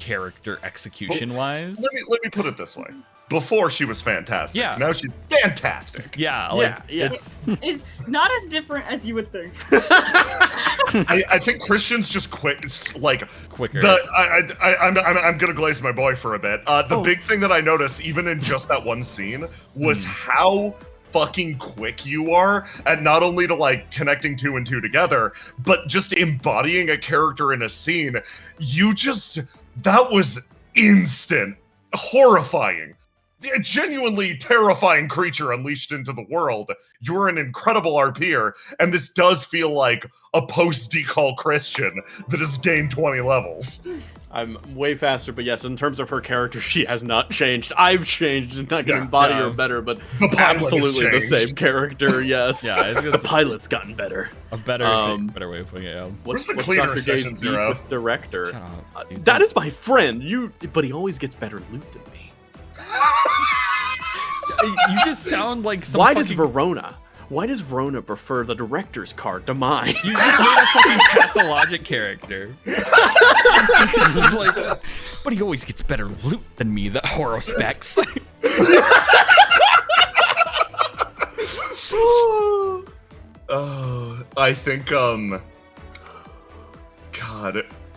character execution wise. Let me put it this way. Before she was fantastic. Yeah. Now she's fantastic. Yeah, like it's not as different as you would think. I think Christian's just quick, like quicker. I'm gonna glaze my boy for a bit. The big thing that I noticed, even in just that one scene, was how fucking quick you are at not only to like connecting 2 and 2 together, but just embodying a character in a scene. That was instant, horrifying. A genuinely terrifying creature unleashed into the world. You're an incredible RPer, and this does feel like a post-decal Christian that has gained 20 levels. I'm way faster, but yes, in terms of her character, she has not changed. I've changed, and I can embody her better, but absolutely the same character, yes. Yeah, the pilot's gotten better. A better way of putting it. What's the cleaner session, Zero? With director? Shut up, that is my friend. But he always gets better loot than me. You just sound like some Why does Verona prefer the director's card to mine? You just made a fucking pathologic character. But he always gets better loot than me, the horror specs. I think, God,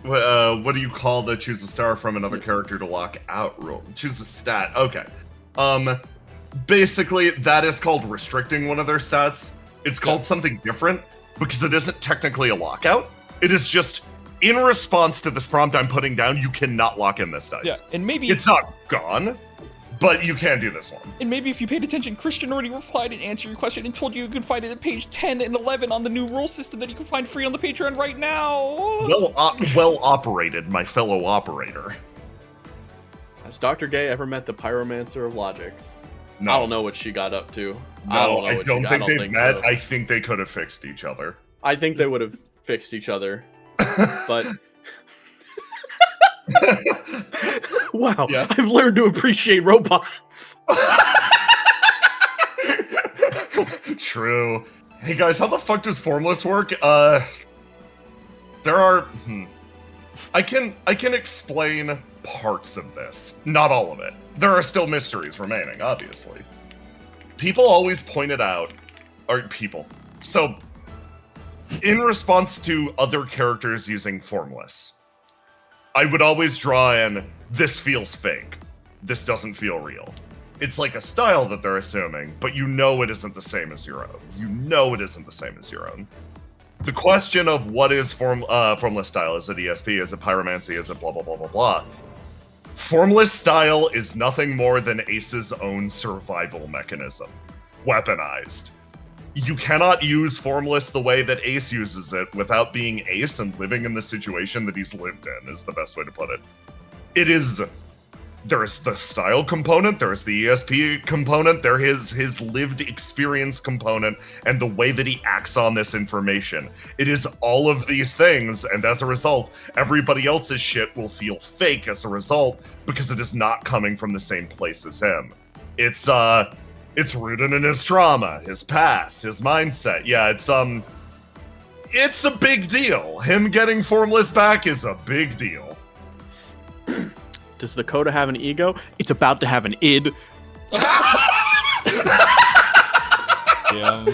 what do you call the choose a star from another character to lock out rule? Choose a stat. Okay. Basically, that is called restricting one of their stats. It's called something different because it isn't technically a lockout. It is just in response to this prompt I'm putting down, you cannot lock in this dice. Yeah, and maybe it's not gone, but you can do this one. And maybe if you paid attention, Christian already replied and answered your question and told you can find it at page 10 and 11 on the new rule system that you can find free on the Patreon right now. Well operated, my fellow operator. Has Dr. Gay ever met the Pyromancer of Logic? No. I don't know what she got up to. No, I don't think they've met. So. I think they could have fixed each other. I think they would have fixed each other. But wow, yeah. I've learned to appreciate robots. True. Hey guys, how the fuck does Formless work? There are I can explain parts of this, not all of it. There are still mysteries remaining, obviously. People always pointed out, so in response to other characters using Formless, I would always draw in, this feels fake. This doesn't feel real. It's like a style that they're assuming, but you know it isn't the same as your own. You know it isn't the same as your own. The question of what is Formless style, is it ESP, is it Pyromancy, is it blah blah blah blah blah. Formless style is nothing more than Ace's own survival mechanism. Weaponized. You cannot use Formless the way that Ace uses it without being Ace and living in the situation that he's lived in, is the best way to put it. There's the style component, there's the ESP component, there's his lived experience component, and the way that he acts on this information. It is all of these things, and as a result, everybody else's shit will feel fake as a result, because it is not coming from the same place as him. It's rooted in his trauma, his past, his mindset. Yeah, it's a big deal. Him getting Formless back is a big deal. Does the Coda have an ego? It's about to have an id. Yeah.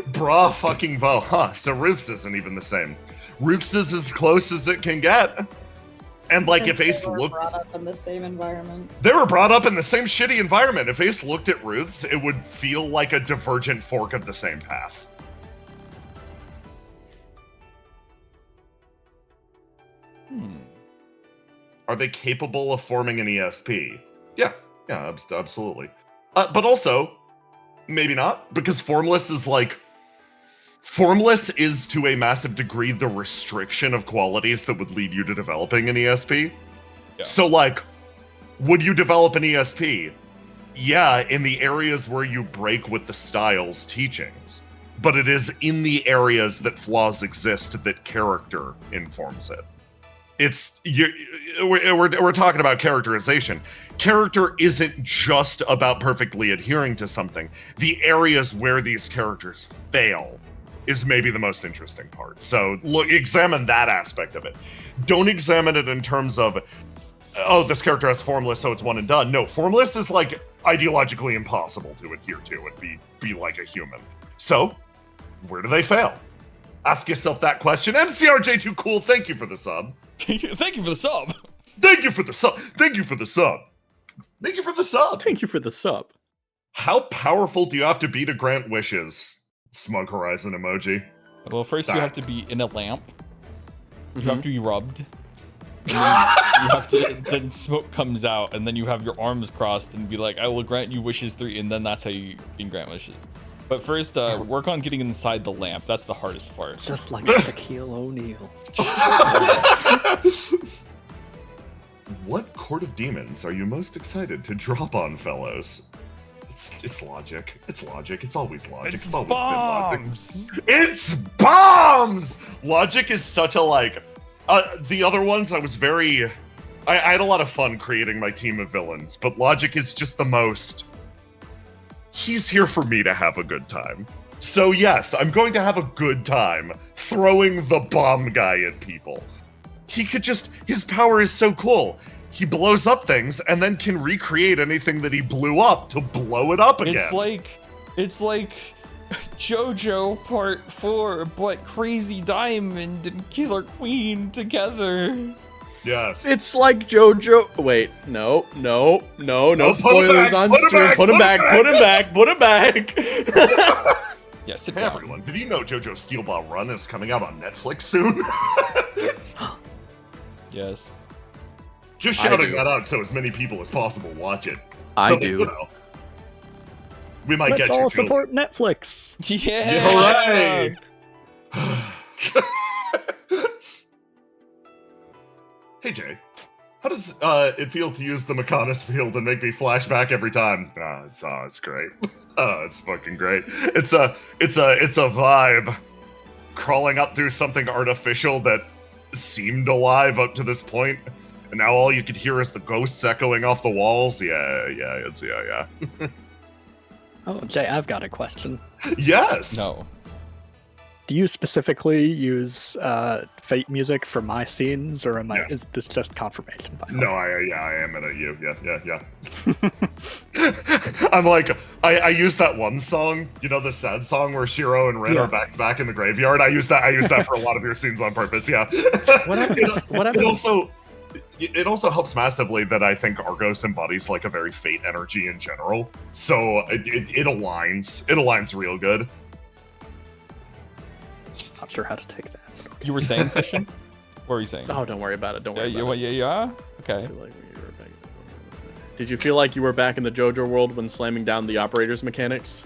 Bra fucking vo. Huh, so Ruth's isn't even the same. Ruth's is as close as it can get. And like if Ace looked... brought up in the same environment. They were brought up in the same shitty environment. If Ace looked at Ruth's, it would feel like a divergent fork of the same path. Are they capable of forming an ESP? Yeah, absolutely. But also, maybe not, because Formless is to a massive degree the restriction of qualities that would lead you to developing an ESP. Yeah. So would you develop an ESP? Yeah, in the areas where you break with the style's teachings. But it is in the areas that flaws exist that character informs it. we're talking about characterization. Character isn't just about perfectly adhering to something. The areas where these characters fail is maybe the most interesting part. So examine that aspect of it. Don't examine it in terms of, oh, this character has formless, so it's one and done. No, formless is like ideologically impossible to adhere to and be like a human. So, where do they fail? Ask yourself that question. MCRJ2 Cool, thank you for the sub. Thank you for the sub. Thank you for the sub. Thank you for the sub. Thank you for the sub. Thank you for the sub. How powerful do you have to be to grant wishes? Smug Horizon emoji. Well, first you have to be in a lamp. You have to be rubbed. You have to, then smoke comes out, and then you have your arms crossed and be like, I will grant you wishes 3, and then that's how you can grant wishes. But first, work on getting inside the lamp. That's the hardest part. Just like Shaquille O'Neal. What Court of Demons are you most excited to drop on, fellows? It's logic. It's logic. It's always logic. It's always bombs. been logic. It's bombs! Logic is such a, like... the other ones, I was very... I had a lot of fun creating my team of villains, but Logic is just the most... He's here for me to have a good time. So yes, I'm going to have a good time throwing the bomb guy at people. He could just... His power is so cool. He blows up things and then can recreate anything that he blew up to blow it up again. It's like JoJo Part 4, but Crazy Diamond and Killer Queen together. Yes. It's like JoJo. Wait, no spoilers on stream. Put him back. Yeah, sit hey down. Everyone, did you know JoJo Steel Ball Run is coming out on Netflix soon? Yes. Just shouting that out so as many people as possible watch it. I so do. That, you know, we might Let's get you. all support Netflix. Yeah. Hooray! Hey Jay, how does it feel to use the McConus field and make me flashback every time? It's great. Oh, it's fucking great. It's a vibe. Crawling up through something artificial that seemed alive up to this point, and now all you could hear is the ghosts echoing off the walls. Yeah. Oh, Jay, I've got a question. Yes. No. Do you specifically use Fate music for my scenes, or Yes. is this just confirmation? No, I am at you. Yeah. I'm like, I use that one song, you know, the sad song where Shiro and Rin are back to back in the graveyard. I use that for a lot of your scenes on purpose. Yeah. It also helps massively that I think Argos embodies like a very Fate energy in general. So it aligns real good. Not sure how to take that. Okay. You were saying, Christian? What were you saying? Oh, don't worry about it. Yeah. Okay. Did you feel like you were back in the JoJo world when slamming down the operator's mechanics?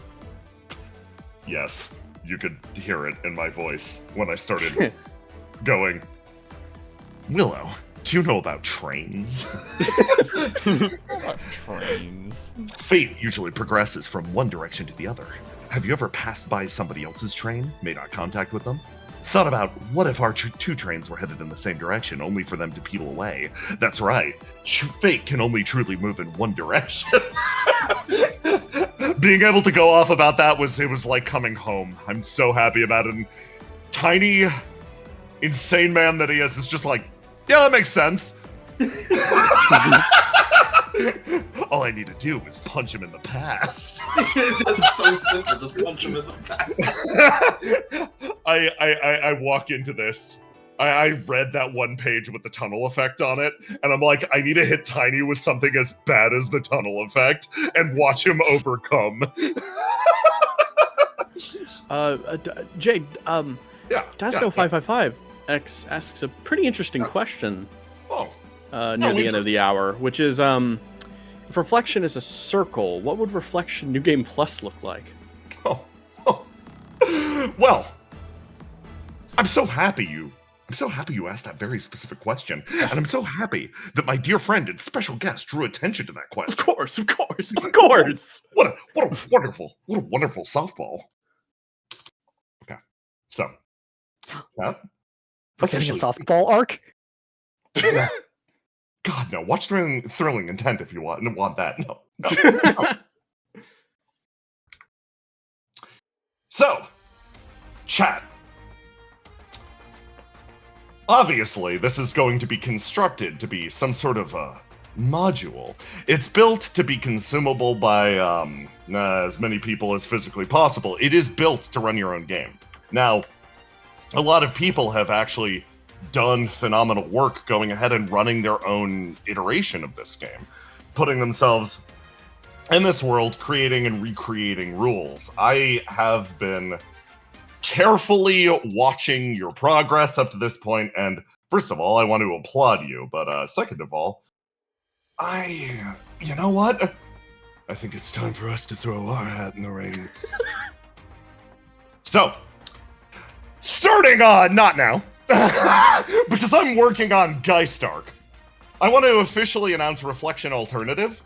Yes, you could hear it in my voice when I started going, Willow, do you know about trains? What trains? Fate usually progresses from one direction to the other. Have you ever passed by somebody else's train, made eye contact with them? Thought about, what if our two trains were headed in the same direction, only for them to peel away? That's right. Fate can only truly move in one direction. Being able to go off about that was like coming home. I'm so happy about it. And tiny, insane man that he is just like, yeah, that makes sense. All I need to do is punch him in the past. It's so simple, just punch him in the past. I walk into this. I read that one page with the tunnel effect on it, and I'm like, I need to hit Tiny with something as bad as the tunnel effect and watch him overcome. Jay, Dasno555 X asks a pretty interesting question. Near the end of the hour, which is, if reflection is a circle, what would reflection New Game Plus look like? Well, I'm so happy you asked that very specific question, and I'm so happy that my dear friend and special guest drew attention to that question. Of course. What a wonderful softball. Okay, so We're getting a softball arc. God, no. Watch Thrilling Intent if you want that. No. So, chat. Obviously, this is going to be constructed to be some sort of a module. It's built to be consumable by as many people as physically possible. It is built to run your own game. Now, a lot of people have actually done phenomenal work going ahead and running their own iteration of this game, putting themselves in this world, creating and recreating rules. I have been carefully watching your progress up to this point, and first of all, I want to applaud you, but second of all, you know what? I think it's time for us to throw our hat in the ring. So, starting not now, because I'm working on Geistark, I want to officially announce Reflection Alternative.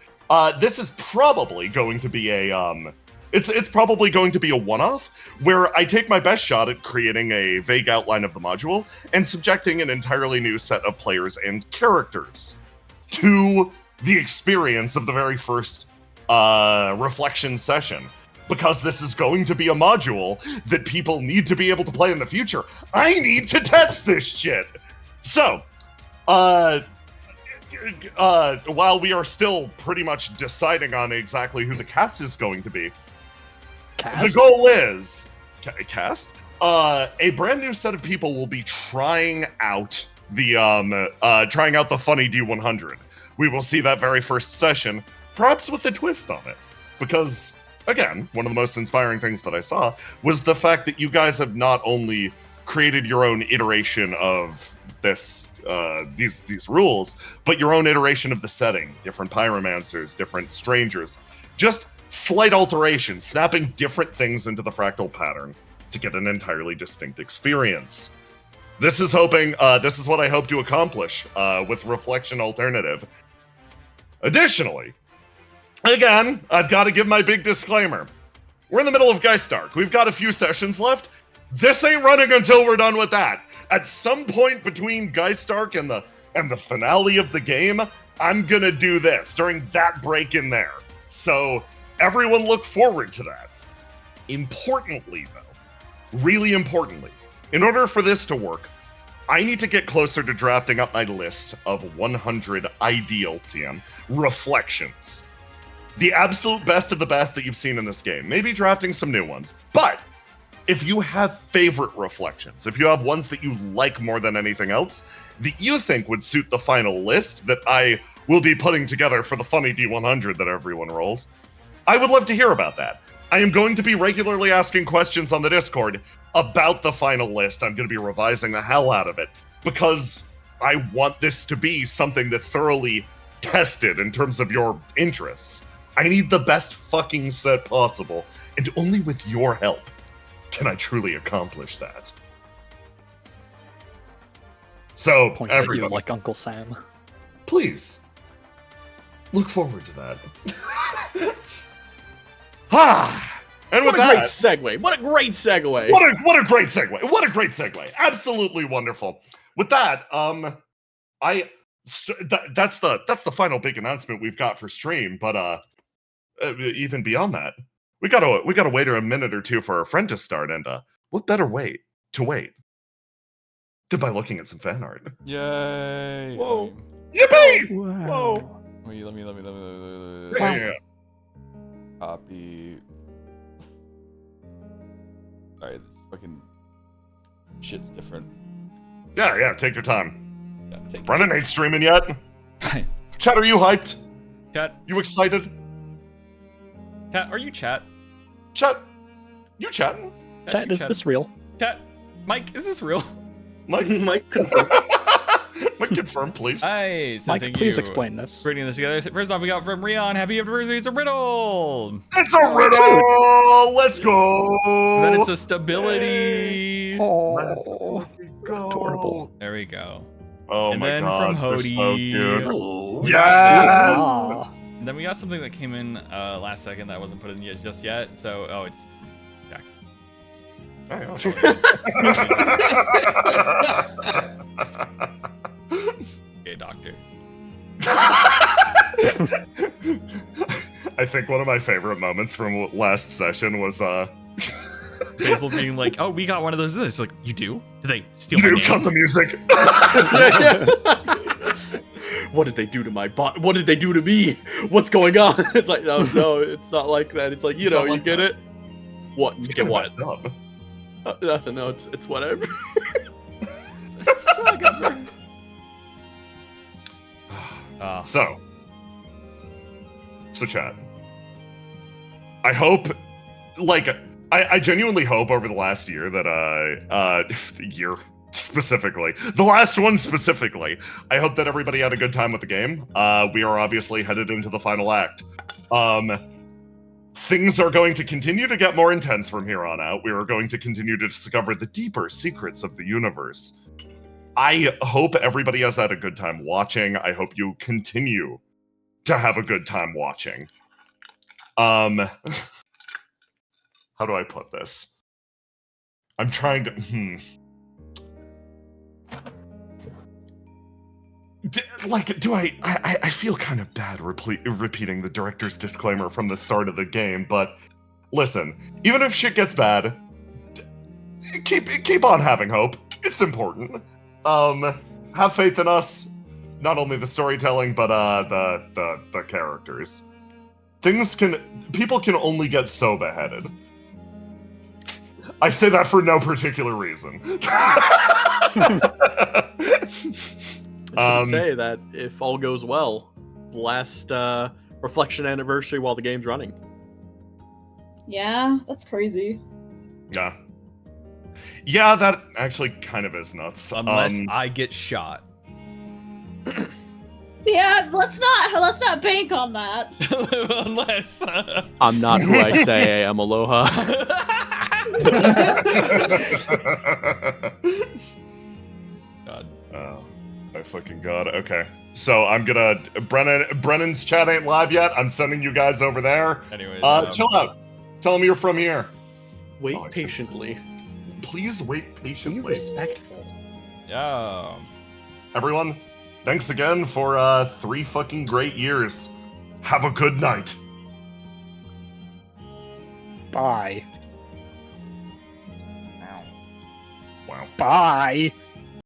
This is probably going to be a It's probably going to be a one-off, where I take my best shot at creating a vague outline of the module and subjecting an entirely new set of players and characters to the experience of the very first reflection session. Because this is going to be a module that people need to be able to play in the future. I need to test this shit! So, while we are still pretty much deciding on exactly who the cast is going to be, the goal is a brand new set of people will be trying out the Funny D100. We will see that very first session, perhaps with a twist on it, because again, one of the most inspiring things that I saw was the fact that you guys have not only created your own iteration of this these rules, but your own iteration of the setting, different pyromancers, different strangers, just slight alterations, snapping different things into the fractal pattern to get an entirely distinct experience. This is what I hope to accomplish with Reflection Alternative. Additionally, again, I've got to give my big disclaimer. We're in the middle of Geistark. We've got a few sessions left. This ain't running until we're done with that. At some point between Geistark and the finale of the game, I'm gonna do this during that break in there. So everyone look forward to that. Importantly, though, really importantly, in order for this to work, I need to get closer to drafting up my list of 100 ideal TM reflections. The absolute best of the best that you've seen in this game. Maybe drafting some new ones. But if you have favorite reflections, if you have ones that you like more than anything else, that you think would suit the final list that I will be putting together for the Funny D100 that everyone rolls, I would love to hear about that. I am going to be regularly asking questions on the Discord about the final list. I'm going to be revising the hell out of it because I want this to be something that's thoroughly tested in terms of your interests. I need the best fucking set possible, and only with your help can I truly accomplish that. So, points at you like Uncle Sam. Please, look forward to that. And with that, great segue. What a great segue. What a great segue. What a great segue. Absolutely wonderful. With that, that's the final big announcement we've got for stream. But even beyond that, we gotta wait a minute or two for our friend to start. And what better way to wait than by looking at some fan art? Yay! Whoa! Yippee! Wow. Whoa! Wait, let me. Yeah. Copy. Sorry, this fucking shit's different. Yeah. Take your time. Yeah, Brennan ain't streaming yet. Chat, are you hyped? Chat, You excited? are you chat? Chat, you chatting? Chat, is this real? Chat, Mike, is this real? Mike confirm. Mike, confirm, please. Hi, so Mike, thank please you explain this. for putting this together. First off, we got from Rion, happy anniversary, it's a riddle! It's a riddle! Let's go! Then it's a stability. Oh, Go. adorable. There we go. Oh And my then god, from they're Hody. so cute. Hello. Yes! Ah. And then we got something that came in last second that wasn't put in yet just yet. So, it's Jackson. I think one of my favorite moments from last session was Basil being like, "Oh, we got one of those." It's like, "You do? Did they steal my you name?" cut the music. What did they do to my bot? What did they do to me? What's going on? It's like, no, it's not like that. It's like, you know, you get it. What? It's Get what? up. Nothing. No, it's whatever. So chat. I hope, like, I genuinely hope over the last year that year specifically, the last one specifically, I hope that everybody had a good time with the game. We are obviously headed into the final act. Things are going to continue to get more intense from here on out. We are going to continue to discover the deeper secrets of the universe. I hope everybody has had a good time watching. I hope you continue to have a good time watching. How do I put this? I'm trying to... I feel kind of bad repeating the director's disclaimer from the start of the game, but listen, even if shit gets bad, keep on having hope. It's important. Have faith in us. Not only the storytelling, but the characters. People can only get so beheaded. I say that for no particular reason. I should say that if all goes well, the last reflection anniversary while the game's running. Yeah, that's crazy. Yeah. Yeah, that actually kind of is nuts. Unless I get shot. Yeah, let's not bank on that. Unless I'm not who I say I am. Aloha. God. Oh, my fucking god. Okay. So I'm gonna Brennan's chat ain't live yet. I'm sending you guys over there. Anyway, chill out. Tell him you're from here. Wait patiently. Please wait patiently. Respectful. Yeah. Everyone, thanks again for 3 fucking great years. Have a good night. Bye. Wow. Bye.